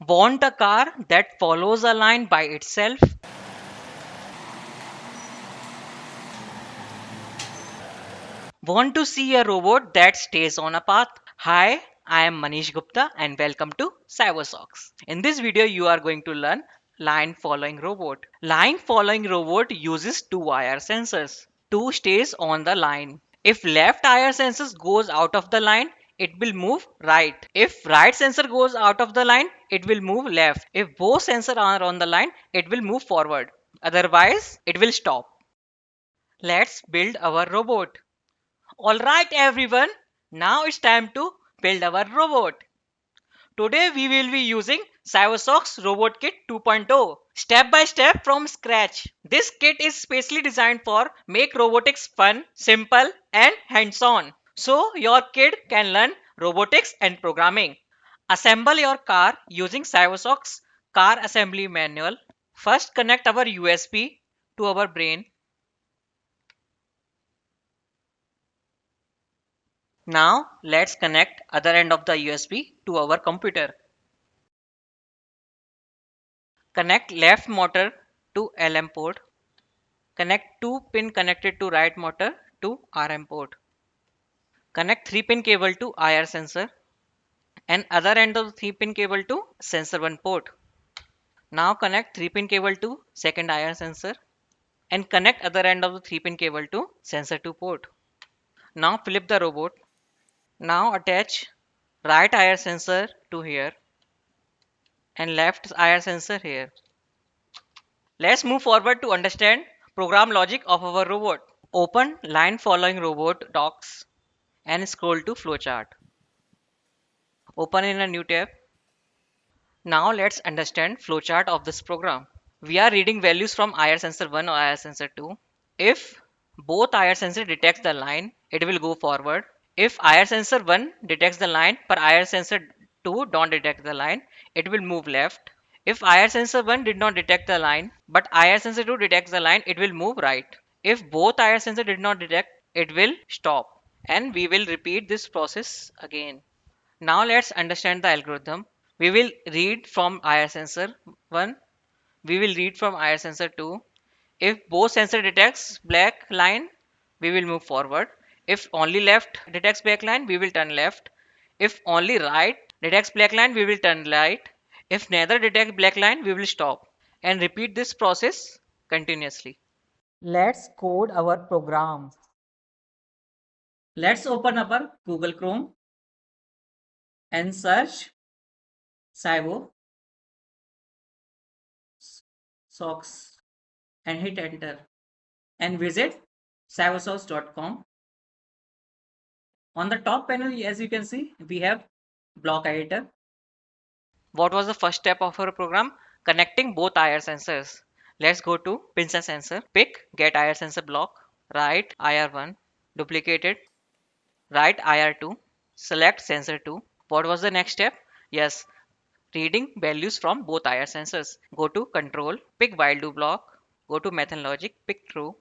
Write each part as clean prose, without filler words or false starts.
Want a car that follows a line by itself? Want to see a robot that stays on a path? Hi, I am Manish Gupta and welcome to CyberSox. In this video, you are going to learn line following robot. Line following robot uses two IR sensors. Two stays on the line. If left IR sensor goes out of the line, it will move right. If right sensor goes out of the line, it will move left. If both sensors are on the line, it will move forward. Otherwise, it will stop. Let's build our robot. Alright everyone, now it's time to build our robot. Today we will be using CyberSox Robot Kit 2.0 step by step from scratch. This kit is specially designed for make robotics fun, simple and hands-on. So your kid can learn robotics and programming. Assemble your car using CyberSox car assembly manual. First connect our USB to our brain. Now let's connect other end of the USB to our computer. Connect left motor to LM port. Connect 2 pin connected to right motor to RM port. Connect 3 pin cable to IR sensor and other end of the 3 pin cable to sensor 1 port. Now connect 3 pin cable to second IR sensor and connect other end of the 3 pin cable to sensor 2 port. Now flip the robot. Now attach right IR sensor to here and left IR sensor here. Let's move forward to understand program logic of our robot. Open line following robot docs and scroll to flowchart. Open in a new tab. Now let's understand flowchart of this program. We are reading values from IR sensor 1 or IR sensor 2. If both IR sensor detects the line, it will go forward. If IR sensor 1 detects the line but IR sensor 2 don't detect the line, it will move left. If IR sensor 1 did not detect the line but IR sensor 2 detects the line, it will move right. If both IR sensor did not detect, it will stop. And we will repeat this process again. Now let's understand the algorithm. We will read from IR sensor 1. We will read from IR sensor 2. If both sensor detects black line, we will move forward. If only left detects black line, we will turn left. If only right detects black line, we will turn right. If neither detects black line, we will stop and repeat this process continuously. Let's code our program. Let's open up our Google Chrome and search Cybo Socks and hit enter and visit cybersource.com. On the top panel, as you can see, we have block editor. What was the first step of our program? Connecting both IR sensors. Let's go to pins and sensor. Pick get IR sensor block. Write IR1. Duplicate it. Write IR2. Select sensor 2. What was the next step? Yes, reading values from both IR sensors. Go to control. Pick while do block. Go to method logic. Pick true.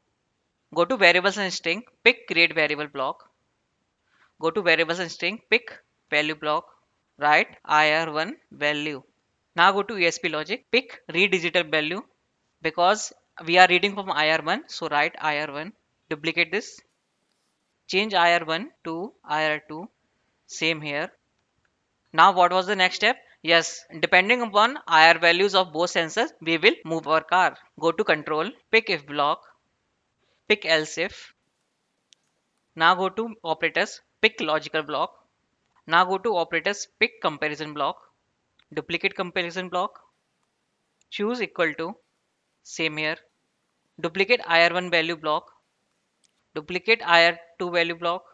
Go to variables and string. Pick create variable block. Go to variables and string. Pick value block. Write IR1 value. Now go to ESP logic. Pick read digital value because we are reading from IR1. So write IR1. Duplicate this. Change IR1 to IR2. Same here. Now what was the next step? Yes, depending upon IR values of both sensors, we will move our car. Go to control. Pick if block. Pick else if. Now go to operators. Pick logical block. Now go to operators. Pick comparison block. Duplicate comparison block. Choose equal to. Same here. Duplicate IR1 value block. Duplicate IR2 value block.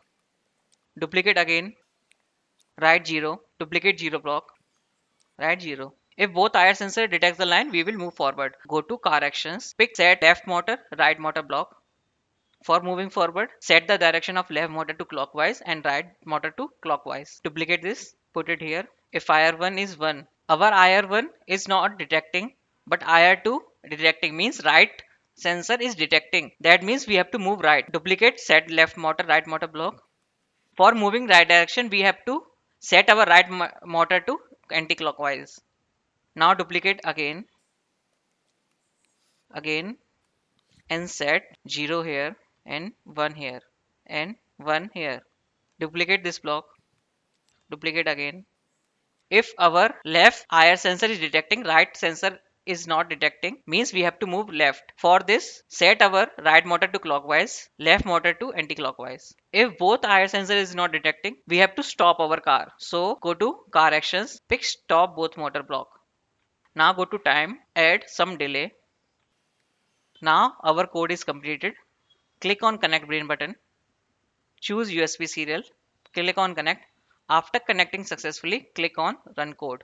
Duplicate again. Write 0. Duplicate 0 block. Write 0. If both IR sensor detects the line, we will move forward. Go to car actions. Pick set left motor, right motor block. For moving forward, set the direction of left motor to clockwise and right motor to clockwise. Duplicate this. Put it here. If IR1 is 1, our IR1 is not detecting, but IR2 detecting means right sensor is detecting. That means we have to move right. Duplicate set left motor, right motor block. For moving right direction, we have to set our right motor to anti-clockwise. Now duplicate again, and set 0 here and 1 here and 1 here. Duplicate this block, duplicate again. If our left IR sensor is detecting, right sensor is not detecting, means we have to move left. For this, set our right motor to clockwise, left motor to anti-clockwise. If both IR sensor is not detecting, we have to stop our car. So go to car actions, pick stop both motor block. Now go to time, add some delay. Now our code is completed. Click on connect brain button, choose USB serial, click on connect. After connecting successfully, click on run code.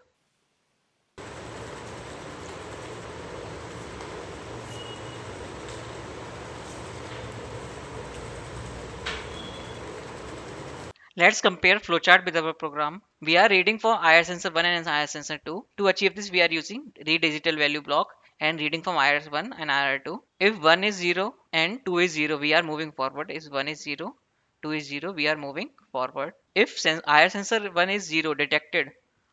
Let's compare flowchart with our program. We are reading for IR sensor 1 and IR sensor 2. To achieve this, we are using read digital value block and reading from IR 1 and IR 2. If 1 is 0 and 2 is 0, we are moving forward. If 1 is 0, 2 is 0, we are moving forward. If IR sensor 1 is 0 detected,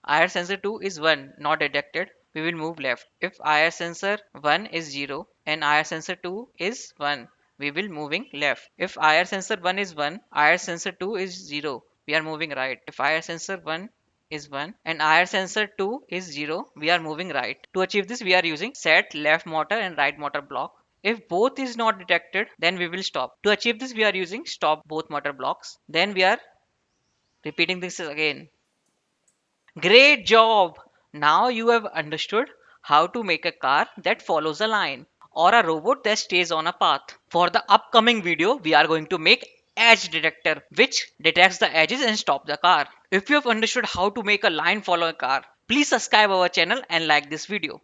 IR sensor 2 is 1 not detected, we will move left. If IR sensor 1 is 0 and IR sensor 2 is 1, we will moving left. If IR sensor 1 is 1, IR sensor 2 is 0, we are moving right. If IR sensor 1 is 1 and IR sensor 2 is 0, we are moving right. To achieve this, we are using set left motor and right motor block. If both is not detected, then we will stop. To achieve this, we are using stop both motor blocks. Then we are repeating this again. Great job! Now you have understood how to make a car that follows a line or a robot that stays on a path. For the upcoming video, we are going to make edge detector which detects the edges and stop the car. If you have understood how to make a line follow a car, please subscribe our channel and like this video.